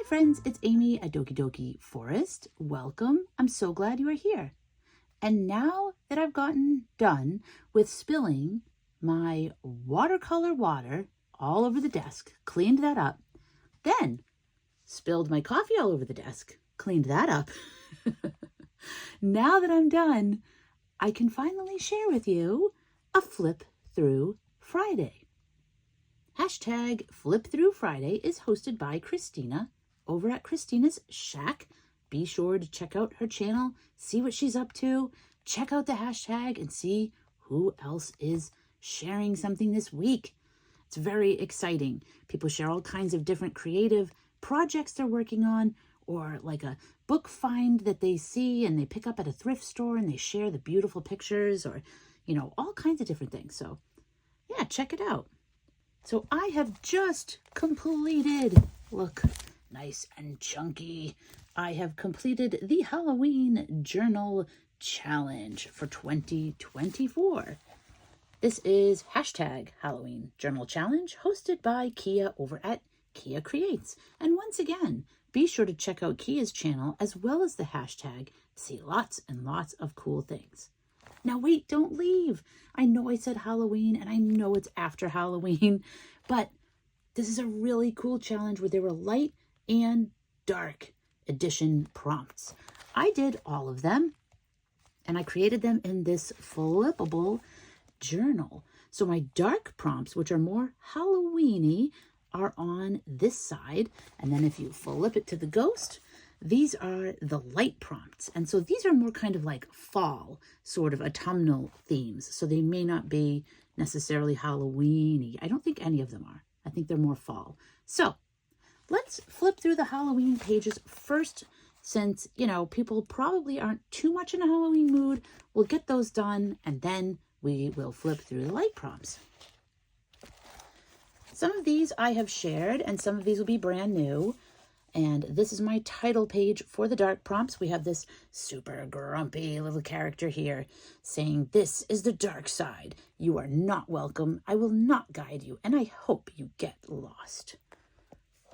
Hi friends, it's Amy at Doki Doki Forest. Welcome. I'm so glad you are here. And now that I've gotten done with spilling my watercolor water all over the desk, cleaned that up, then spilled my coffee all over the desk, cleaned that up. Now that I'm done, I can finally share with you a Flip Through Friday. Hashtag Flip Through Friday is hosted by Kristina over at Kristina's Shack. Be sure to check out her channel, see what she's up to, check out the hashtag and see who else is sharing something this week. It's very exciting. People share all kinds of different creative projects they're working on, or like a book find that they see and they pick up at a thrift store and they share the beautiful pictures, or, all kinds of different things. So yeah, check it out. So I have just completed, look, nice and chunky. I have completed the Halloween Journal Challenge for 2024. This is hashtag Halloween Journal Challenge, hosted by Kia over at Kia Creates. And once again, be sure to check out Kia's channel as well as the hashtag to see lots and lots of cool things. Now wait, don't leave. I know I said Halloween and I know it's after Halloween, but this is a really cool challenge where there were light and dark edition prompts. I did all of them and I created them in this flippable journal. So my dark prompts, which are more Halloween-y, are on this side. And then if you flip it to the ghost, these are the light prompts. And so these are more kind of like fall, sort of autumnal themes. So they may not be necessarily Halloween-y. I don't think any of them are. I think they're more fall. So let's flip through the Halloween pages first, since, people probably aren't too much in a Halloween mood. We'll get those done, and then we will flip through the light prompts. Some of these I have shared, and some of these will be brand new. And this is my title page for the dark prompts. We have this super grumpy little character here saying, "This is the dark side. You are not welcome. I will not guide you, and I hope you get lost."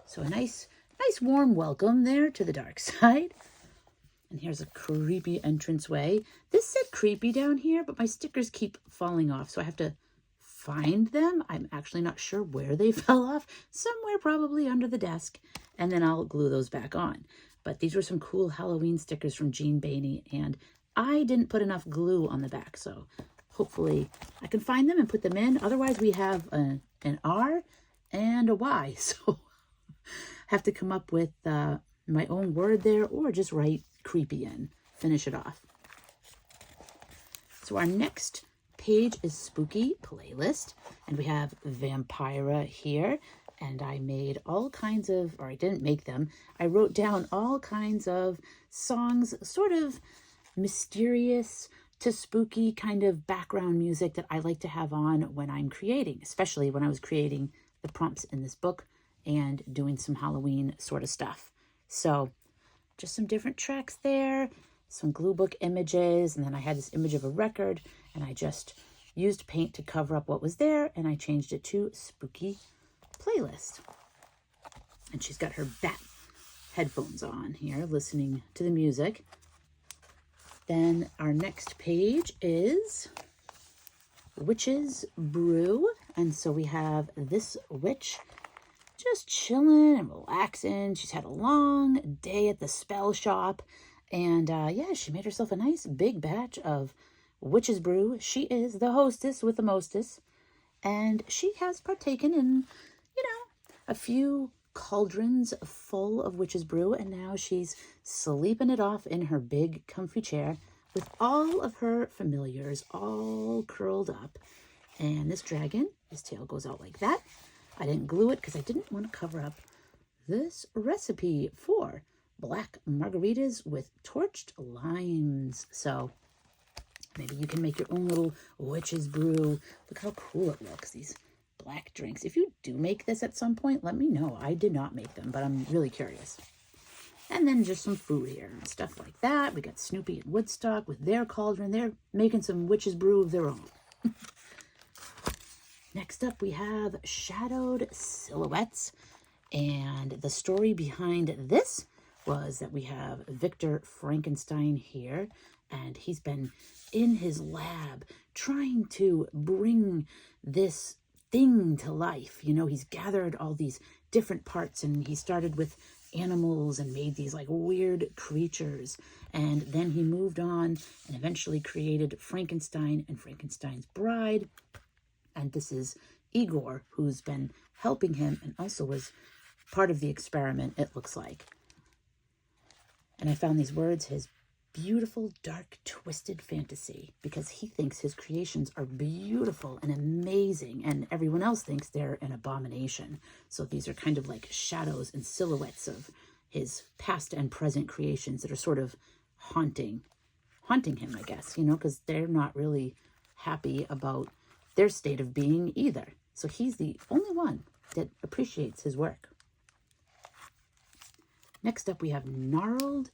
So a nice warm welcome there to the dark side. And here's a creepy entranceway. This said creepy down here, but my stickers keep falling off, so I have to find them. I'm actually not sure where they fell off. Somewhere probably under the desk, and then I'll glue those back on. But these were some cool Halloween stickers from Jean Bainey, and I didn't put enough glue on the back, so hopefully I can find them and put them in. Otherwise, we have an R and a Y, so I have to come up with my own word there, or just write creepy in, finish it off. So our next page is Spooky Playlist, and we have Vampira here, and I made all kinds of, or I didn't make them, I wrote down all kinds of songs, sort of mysterious to spooky kind of background music that I like to have on when I'm creating, especially when I was creating the prompts in this book and doing some Halloween sort of stuff. So just some different tracks there, some glue book images, and then I had this image of a record, and I just used paint to cover up what was there, and I changed it to Spooky Playlist. And she's got her bat headphones on here, listening to the music. Then our next page is Witch's Brew, and so we have this witch just chilling and relaxing. She's had a long day at the spell shop, and yeah, she made herself a nice big batch of Witch's Brew. She is the hostess with the mostess, and she has partaken in, a few cauldrons full of Witch's Brew, and now she's sleeping it off in her big comfy chair with all of her familiars all curled up. And this dragon, his tail goes out like that. I didn't glue it because I didn't want to cover up this recipe for black margaritas with torched limes. So maybe you can make your own little Witch's Brew. Look how cool it looks, these black drinks. If you do make this at some point, let me know. I did not make them, but I'm really curious. And then just some food here and stuff like that. We got Snoopy and Woodstock with their cauldron. They're making some Witch's Brew of their own. Next up, we have Shadowed Silhouettes. And the story behind this was that we have Victor Frankenstein here, and he's been in his lab trying to bring this thing to life. You know, he's gathered all these different parts, and he started with animals and made these like weird creatures, and then he moved on and eventually created Frankenstein and Frankenstein's bride. And this is Igor, who's been helping him and also was part of the experiment, it looks like. And I found these words, his beautiful, dark, twisted fantasy, because he thinks his creations are beautiful and amazing, and everyone else thinks they're an abomination. So these are kind of like shadows and silhouettes of his past and present creations that are sort of haunting him, I guess, you know, because they're not really happy about their state of being either. So he's the only one that appreciates his work. Next up, we have Gnarled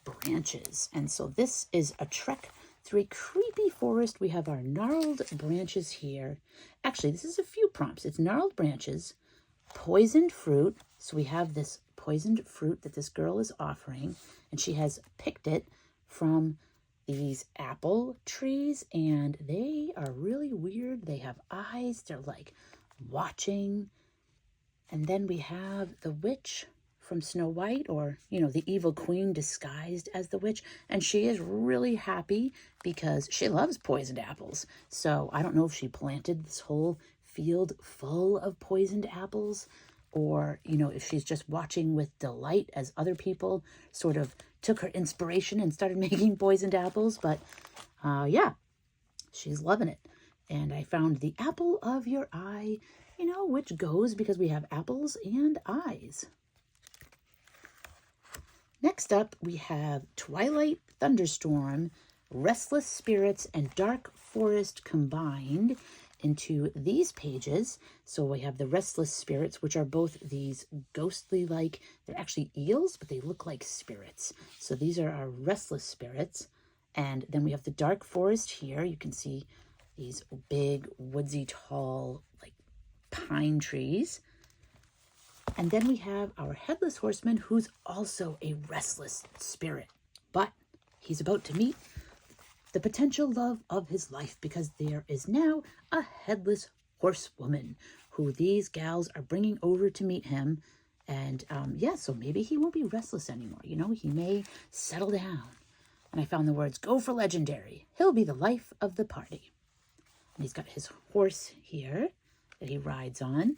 Branches. And so this is a trek through a creepy forest. We have our gnarled branches here. Actually, this is a few prompts. It's gnarled branches, poisoned fruit. So we have this poisoned fruit that this girl is offering, and she has picked it from these apple trees, and they are really weird. They have eyes. They're like watching. And then we have the witch from Snow White, or, you know, the evil queen disguised as the witch. And she is really happy because she loves poisoned apples. So I don't know if she planted this whole field full of poisoned apples, or, you know, if she's just watching with delight as other people sort of took her inspiration and started making poisoned apples. But yeah, she's loving it. And I found the apple of your eye, you know, which goes because we have apples and eyes. Next up, we have Twilight Thunderstorm, Restless Spirits, and Dark Forest combined into these pages. So we have the Restless Spirits, which are both these ghostly-like, they're actually eels, but they look like spirits. So these are our Restless Spirits. And then we have the Dark Forest here. You can see these big, woodsy, tall, like pine trees. And then we have our Headless Horseman, who's also a restless spirit. But he's about to meet the potential love of his life, because there is now a Headless Horsewoman who these gals are bringing over to meet him. And yeah, so maybe he won't be restless anymore. You know, he may settle down. And I found the words, go for legendary. He'll be the life of the party. And he's got his horse here that he rides on.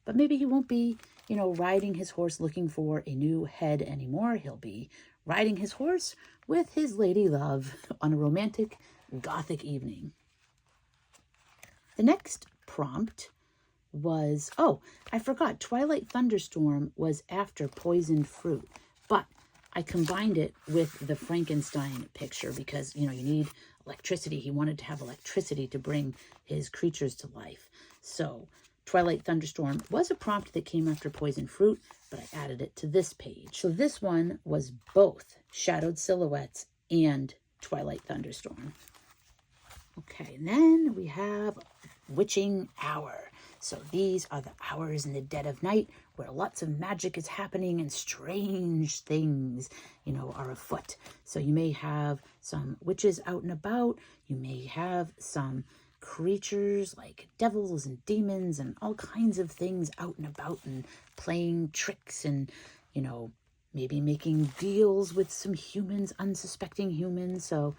But maybe he won't be, you know, riding his horse looking for a new head anymore. He'll be riding his horse with his lady love on a romantic gothic evening. The next prompt was, oh, I forgot, Twilight Thunderstorm was after Poisoned Fruit, but I combined it with the Frankenstein picture because, you know, you need electricity. He wanted to have electricity to bring his creatures to life. So Twilight Thunderstorm was a prompt that came after Poisoned Fruit, but I added it to this page. So this one was both Shadowed Silhouettes and Twilight Thunderstorm. Okay, and then we have Witching Hour. So these are the hours in the dead of night where lots of magic is happening and strange things, you know, are afoot. So you may have some witches out and about. You may have some creatures like devils and demons and all kinds of things out and about and playing tricks and, you know, maybe making deals with some humans, unsuspecting humans. So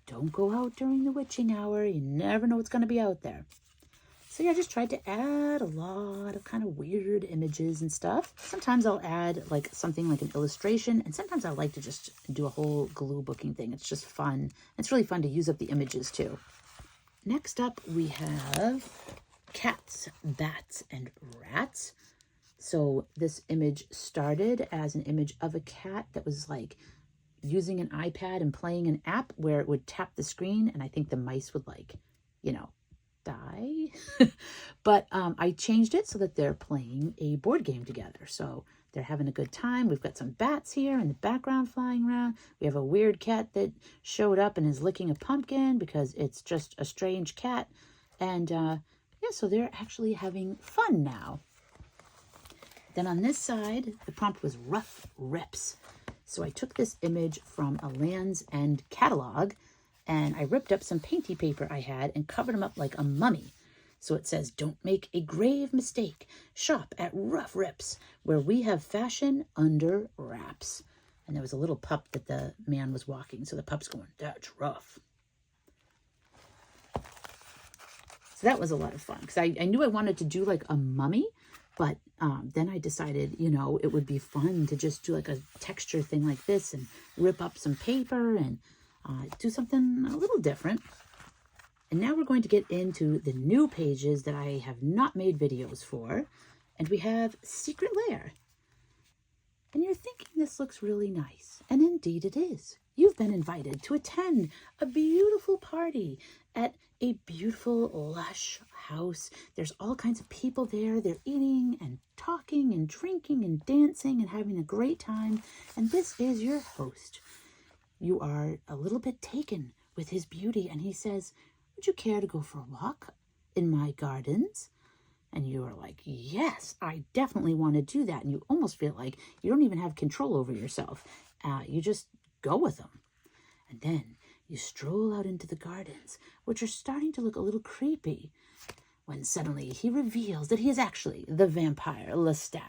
don't go out during the witching hour. You never know what's going to be out there. So yeah, I just tried to add a lot of kind of weird images and stuff. Sometimes I'll add like something like an illustration, and sometimes I like to just do a whole glue booking thing. It's just fun. It's really fun to use up the images too. Next up, we have cats, bats, and rats. So this image started as an image of a cat that was like using an iPad and playing an app where it would tap the screen, and I think the mice would like, you know, die. But I changed it so that they're playing a board game together. So they're having a good time. We've got some bats here in the background flying around. We have a weird cat that showed up and is licking a pumpkin because it's just a strange cat. And yeah, so they're actually having fun now. Then on this side, the prompt was rough rips. So I took this image from a Land's End catalog and I ripped up some painty paper I had and covered them up like a mummy. So it says, don't make a grave mistake. Shop at Rough Rips, where we have fashion under wraps. And there was a little pup that the man was walking. So the pup's going, that's rough. So that was a lot of fun because I knew I wanted to do like a mummy, but then I decided, you know, it would be fun to just do like a texture thing like this and rip up some paper and do something a little different. And now we're going to get into the new pages that I have not made videos for. And we have Secret Lair. And you're thinking this looks really nice. And indeed it is. You've been invited to attend a beautiful party at a beautiful, lush house. There's all kinds of people there. They're eating and talking and drinking and dancing and having a great time. And this is your host. You are a little bit taken with his beauty. And he says, would you care to go for a walk in my gardens? And you are like, yes, I definitely want to do that. And you almost feel like you don't even have control over yourself. You just go with them. And then you stroll out into the gardens, which are starting to look a little creepy, when suddenly he reveals that he is actually the vampire Lestat.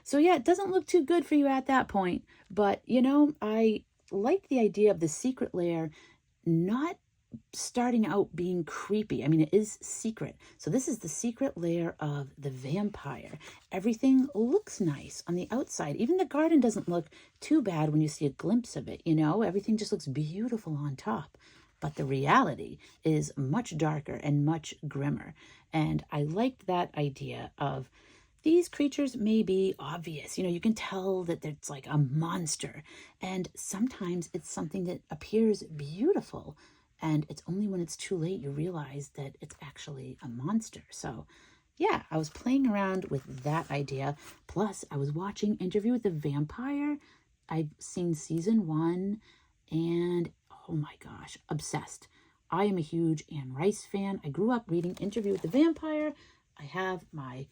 So yeah, it doesn't look too good for you at that point. But, you know, I like the idea of the secret lair not starting out being creepy. I mean, it is secret. So this is the secret lair of the vampire. Everything looks nice on the outside. Even the garden doesn't look too bad when you see a glimpse of it, you know? Everything just looks beautiful on top. But the reality is much darker and much grimmer. And I liked that idea of these creatures may be obvious. You know, you can tell that it's like a monster. And sometimes it's something that appears beautiful. And it's only when it's too late you realize that it's actually a monster. So, yeah, I was playing around with that idea. Plus, I was watching Interview with the Vampire. I've seen season 1. And, oh my gosh, obsessed. I am a huge Anne Rice fan. I grew up reading Interview with the Vampire. I have my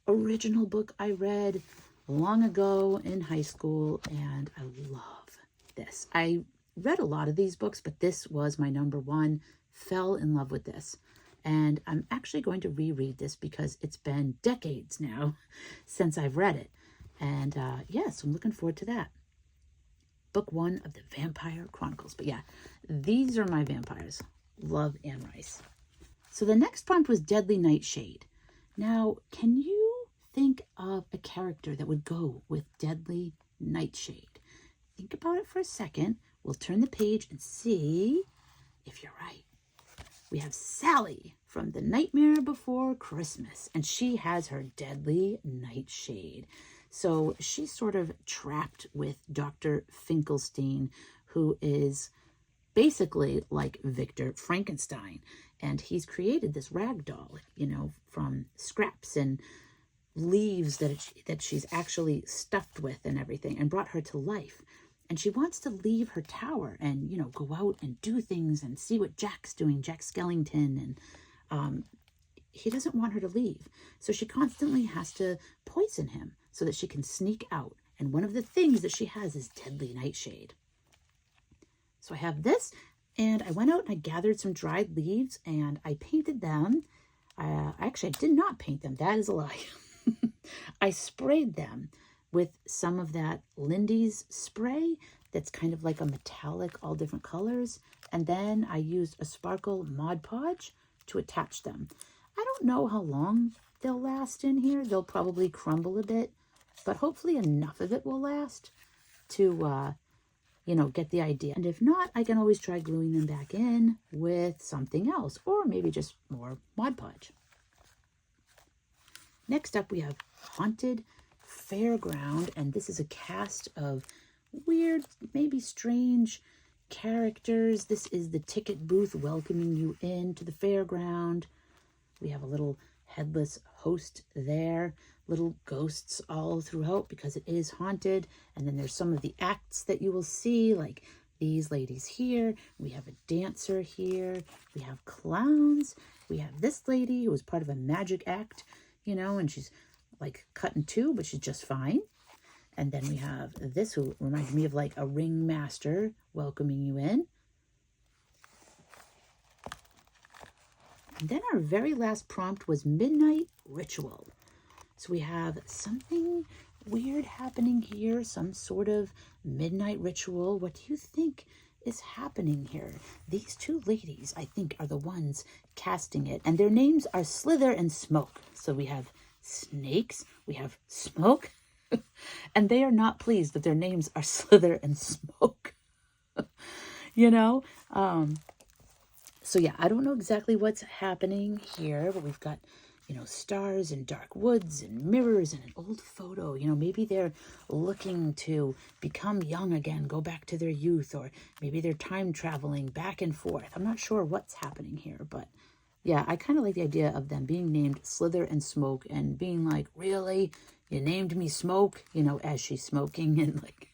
original book I read long ago in high school, and I love this. I read a lot of these books, but this was my number one. Fell in love with this. And I'm actually going to reread this because it's been decades now since I've read it. And yeah, so I'm looking forward to that. Book 1 of the Vampire Chronicles. But yeah, these are my vampires. Love Anne Rice. So the next prompt was Deadly Nightshade. Now, can you think of a character that would go with Deadly Nightshade? Think about it for a second. We'll turn the page and see if you're right. We have Sally from The Nightmare Before Christmas, and she has her Deadly Nightshade. So she's sort of trapped with Dr. Finkelstein, who is basically like Victor Frankenstein. And he's created this rag doll, you know, from scraps and leaves that she's actually stuffed with and everything, and brought her to life. And she wants to leave her tower and, you know, go out and do things and see what Jack's doing, Jack Skellington. And he doesn't want her to leave. So she constantly has to poison him so that she can sneak out. And one of the things that she has is Deadly Nightshade. So I have this, and I went out and I gathered some dried leaves and I painted them. Actually, I did not paint them. That is a lie. I sprayed them with some of that Lindy's spray that's kind of like a metallic, all different colors. And then I used a sparkle Mod Podge to attach them. I don't know how long they'll last in here. They'll probably crumble a bit, but hopefully enough of it will last to, you know, get the idea. And if not, I can always try gluing them back in with something else, or maybe just more Mod Podge. Next up, we have Haunted Fairground, and this is a cast of weird, maybe strange characters. This is the ticket booth welcoming you into the fairground. We have a little headless host there, little ghosts all throughout because it is haunted. And then there's some of the acts that you will see, like these ladies here. We have a dancer here. We have clowns. We have this lady who was part of a magic act, you know, and she's like cut in two, but she's just fine. And then we have this who reminds me of like a ringmaster welcoming you in. And then our very last prompt was Midnight Ritual. So we have something weird happening here, some sort of midnight ritual. What do you think is happening here? These two ladies, I think, are the ones casting it. And their names are Slither and Smoke. So we have snakes, we have smoke, and they are not pleased that their names are Slither and Smoke. You know? So yeah, I don't know exactly what's happening here, but we've got, you know, stars and dark woods and mirrors and an old photo. You know, maybe they're looking to become young again, go back to their youth, or maybe they're time traveling back and forth. I'm not sure what's happening here, but yeah, I kind of like the idea of them being named Slither and Smoke and being like, really? You named me Smoke? You know, as she's smoking, and like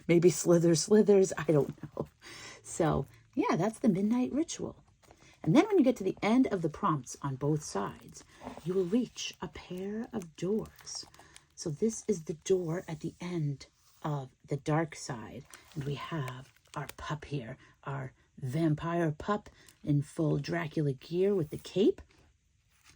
maybe Slither slithers. I don't know. So yeah, that's the midnight ritual. And then when you get to the end of the prompts on both sides, you will reach a pair of doors. So this is the door at the end of the dark side. And we have our pup here, our vampire pup in full Dracula gear with the cape.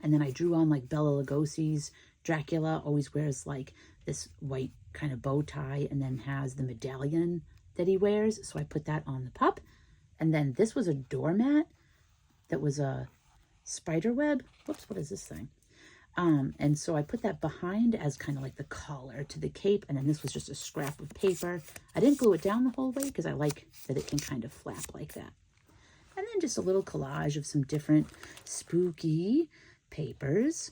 And then I drew on like Bela Lugosi's Dracula always wears like this white kind of bow tie and then has the medallion that he wears. So I put that on the pup. And then this was a doormat that was a spider web. Whoops, what is this thing? And so I put that behind as kind of like the collar to the cape. And then this was just a scrap of paper. I didn't glue it down the whole way because I like that it can kind of flap like that. And then just a little collage of some different spooky papers.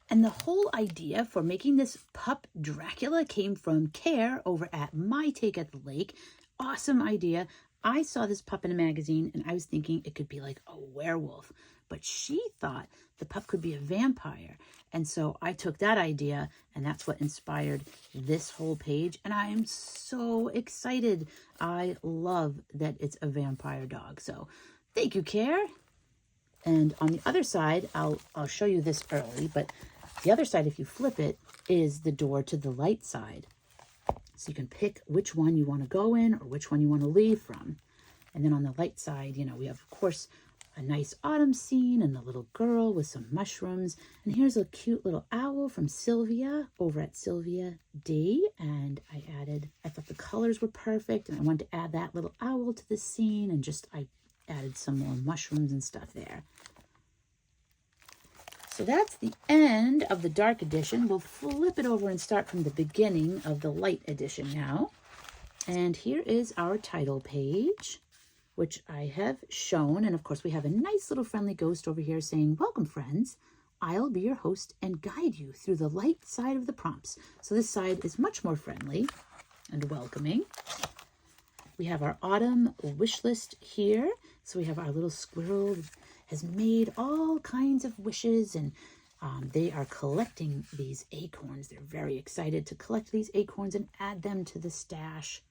And the whole idea for making this pup Dracula came from Care over at My Take at the Lake. Awesome idea. I saw this pup in a magazine and I was thinking it could be like a werewolf, but she thought the pup could be a vampire. And so I took that idea and that's what inspired this whole page. And I am so excited. I love that it's a vampire dog. So thank you, Care. And on the other side, I'll show you this early, but the other side, if you flip it, is the door to the light side. So you can pick which one you want to go in or which one you want to leave from. And then on the light side, you know, we have, of course, a nice autumn scene and a little girl with some mushrooms. And here's a cute little owl from Sylvia over at Sylvia D. And I thought the colors were perfect. And I wanted to add that little owl to the scene. And I added some more mushrooms and stuff there. So that's the end of the dark edition. We'll flip it over and start from the beginning of the light edition now. And here is our title page, which I have shown. And of course, we have a nice little friendly ghost over here saying, welcome, friends. I'll be your host and guide you through the light side of the prompts. So this side is much more friendly and welcoming. We have our autumn wish list here. So we have our little squirrel has made all kinds of wishes, and they are collecting these acorns. They're very excited to collect these acorns and add them to the stash.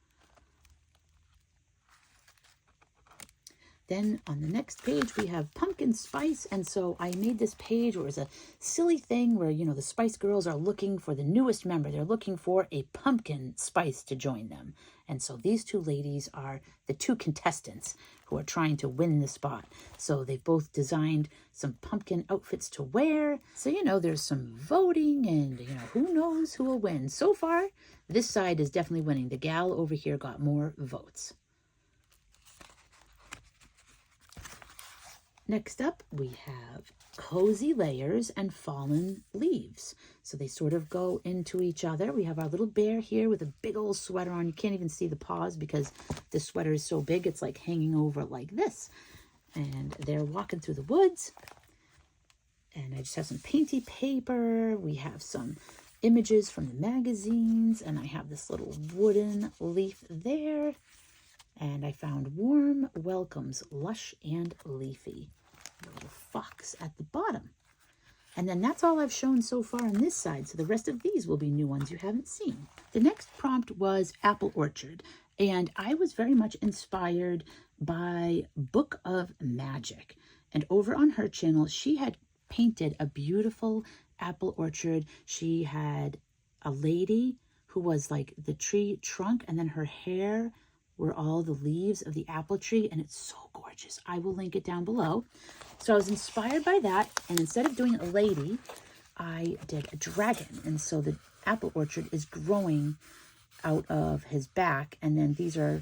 Then on the next page, we have pumpkin spice. And so I made this page where it's a silly thing where, you know, the Spice Girls are looking for the newest member. They're looking for a pumpkin spice to join them. And so these two ladies are the two contestants who are trying to win the spot. So they've both designed some pumpkin outfits to wear. So, you know, there's some voting and, you know, who knows who will win. So far, this side is definitely winning. The gal over here got more votes. Next up, we have cozy layers and fallen leaves. So they sort of go into each other. We have our little bear here with a big old sweater on. You can't even see the paws because the sweater is so big. It's like hanging over like this. And they're walking through the woods. And I just have some painty paper. We have some images from the magazines. And I have this little wooden leaf there. And I found warm welcomes, lush and leafy. A little fox at the bottom. And then that's all I've shown so far on this side. So the rest of these will be new ones you haven't seen. The next prompt was Apple Orchard. And I was very much inspired by Book of Magic. And over on her channel, she had painted a beautiful apple orchard. She had a lady who was like the tree trunk, and then her hair were all the leaves of the apple tree, and it's so gorgeous. I will link it down below. So I was inspired by that, and instead of doing a lady, I did a dragon. And so the apple orchard is growing out of his back, and then these are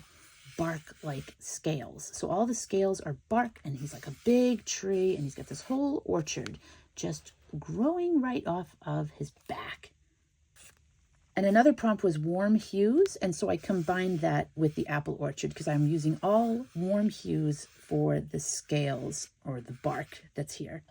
bark-like scales. So all the scales are bark, and he's like a big tree, and he's got this whole orchard just growing right off of his back. And another prompt was warm hues, and so I combined that with the apple orchard because I'm using all warm hues for the scales or the bark that's here.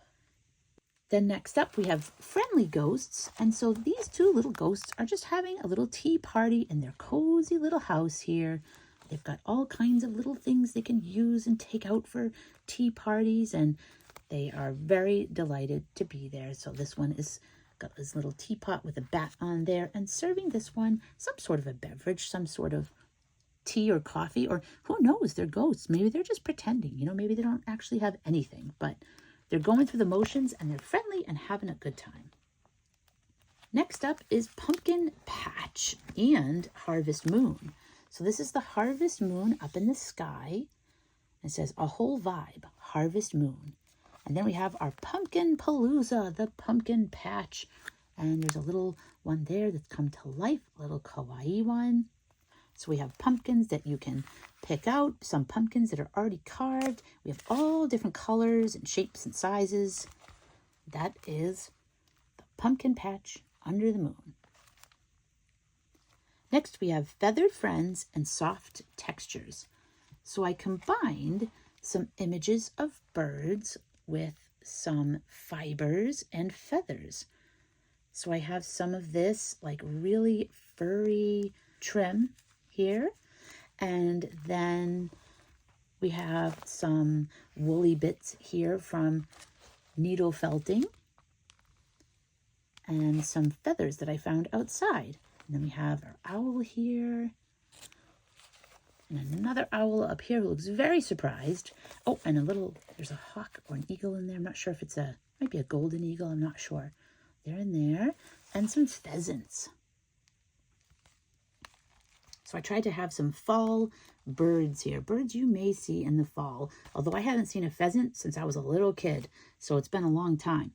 Then next up we have friendly ghosts, and so these two little ghosts are just having a little tea party in their cozy little house here. They've got all kinds of little things they can use and take out for tea parties, and they are very delighted to be there. So this one is got this little teapot with a bat on there and serving this one some sort of a beverage, some sort of tea or coffee, or who knows, they're ghosts. Maybe they're just pretending, you know, maybe they don't actually have anything, but they're going through the motions and they're friendly and having a good time. Next up is Pumpkin Patch and Harvest Moon. So this is the Harvest Moon up in the sky. It says a whole vibe, Harvest Moon. And then we have our Pumpkin Palooza, the pumpkin patch. And there's a little one there that's come to life, a little kawaii one. So we have pumpkins that you can pick out, some pumpkins that are already carved. We have all different colors and shapes and sizes. That is the pumpkin patch under the moon. Next, we have feathered friends and soft textures. So I combined some images of birds with some fibers and feathers. So I have some of this like really furry trim here, and then we have some woolly bits here from needle felting and some feathers that I found outside. And then we have our owl here and another owl up here who looks very surprised. Oh, and there's a hawk or an eagle in there. I'm not sure if might be a golden eagle. I'm not sure. They're in there. And some pheasants. So I tried to have some fall birds here. Birds you may see in the fall. Although I haven't seen a pheasant since I was a little kid. So it's been a long time.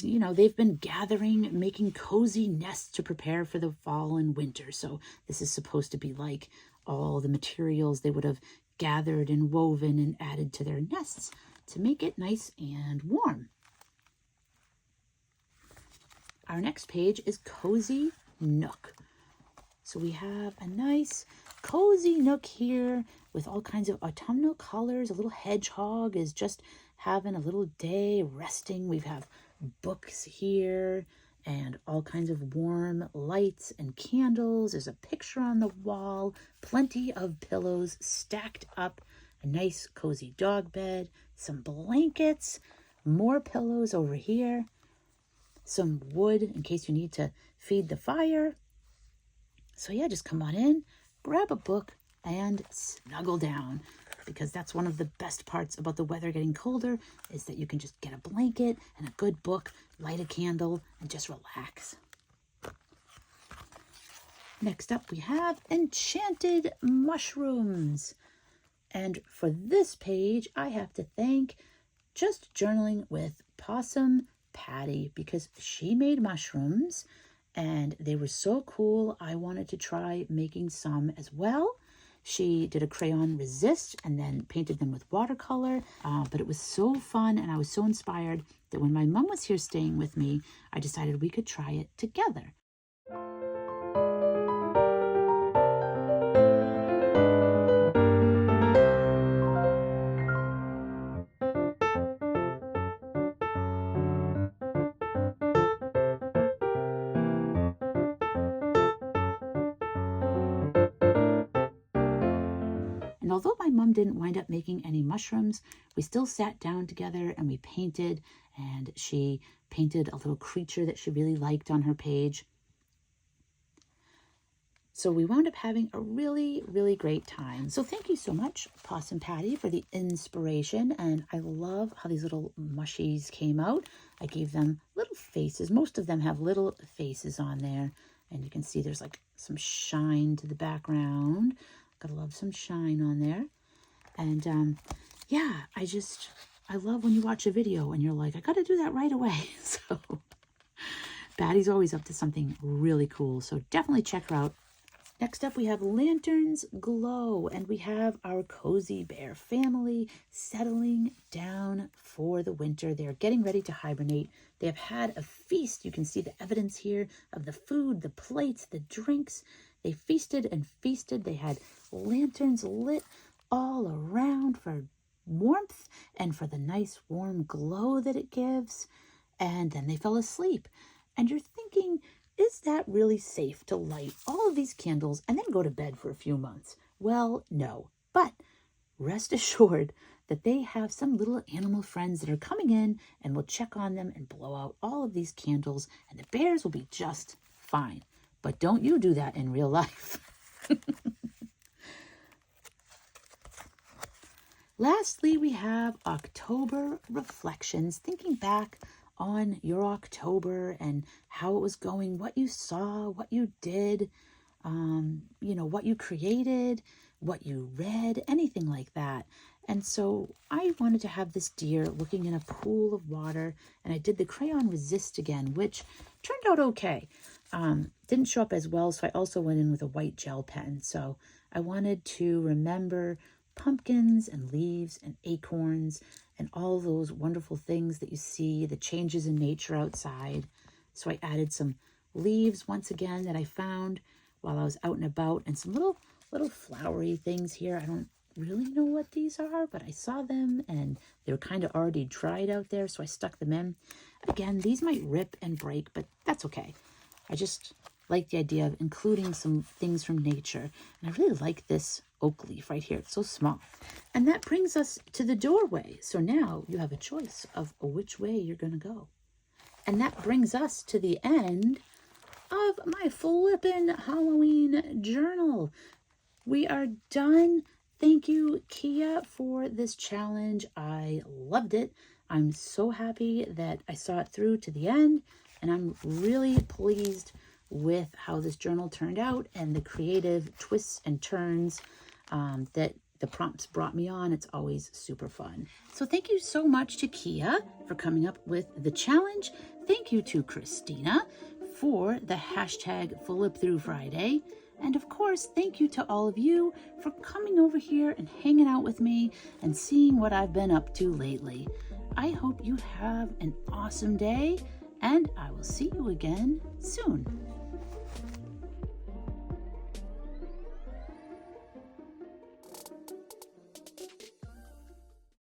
You know, they've been gathering, making cozy nests to prepare for the fall and winter. So this is supposed to be like all the materials they would have gathered and woven and added to their nests to make it nice and warm. Our next page is Cozy Nook. So we have a nice cozy nook here with all kinds of autumnal colors. A little hedgehog is just having a little day resting. We have books here and all kinds of warm lights and candles. There's a picture on the wall, plenty of pillows stacked up, a nice cozy dog bed, some blankets, more pillows over here, some wood in case you need to feed the fire. So yeah, just come on in, grab a book, and snuggle down, because that's one of the best parts about the weather getting colder is that you can just get a blanket and a good book, light a candle, and just relax. Next up, we have Enchanted Mushrooms. And for this page, I have to thank Just Journaling with Possum Patty, because she made mushrooms and they were so cool. I wanted to try making some as well. She did a crayon resist and then painted them with watercolor, but it was so fun and I was so inspired that when my mom was here staying with me, I decided we could try it together. And although my mom didn't wind up making any mushrooms, we still sat down together and we painted, and she painted a little creature that she really liked on her page. So we wound up having a really, really great time. So thank you so much, Possum Patty, for the inspiration. And I love how these little mushies came out. I gave them little faces. Most of them have little faces on there. And you can see there's like some shine to the background. Gotta love some shine on there. And yeah, I love when you watch a video and you're like, I gotta do that right away. So Patty's always up to something really cool. So definitely check her out. Next up, we have Lanterns Glow, and we have our Cozy Bear family settling down for the winter. They're getting ready to hibernate. They have had a feast. You can see the evidence here of the food, the plates, the drinks. They feasted and feasted. They had lanterns lit all around for warmth and for the nice warm glow that it gives. And then they fell asleep. And you're thinking, is that really safe to light all of these candles and then go to bed for a few months? Well, no. But rest assured that they have some little animal friends that are coming in and will check on them and blow out all of these candles, and the bears will be just fine. But don't you do that in real life. Lastly, we have October reflections, thinking back on your October and how it was going, what you saw, what you did, what you created, what you read, anything like that. And so I wanted to have this deer looking in a pool of water, and I did the crayon resist again, which turned out okay. Didn't show up as well, so I also went in with a white gel pen. So I wanted to remember pumpkins and leaves and acorns and all those wonderful things that you see, the changes in nature outside. So I added some leaves once again that I found while I was out and about, and some little flowery things here. I don't really know what these are, but I saw them and they were kind of already dried out there, so I stuck them in. Again, these might rip and break, but that's okay. I just like the idea of including some things from nature. And I really like this oak leaf right here. It's so small. And that brings us to the doorway. So now you have a choice of which way you're going to go. And that brings us to the end of my flippin' Halloween journal. We are done. Thank you, Kia, for this challenge. I loved it. I'm so happy that I saw it through to the end. And I'm really pleased with how this journal turned out and the creative twists and turns that the prompts brought me on. It's always super fun. So thank you so much to Kia for coming up with the challenge. Thank you to Kristina for the hashtag Flip Through Friday. And of course, thank you to all of you for coming over here and hanging out with me and seeing what I've been up to lately. I hope you have an awesome day, and I will see you again soon.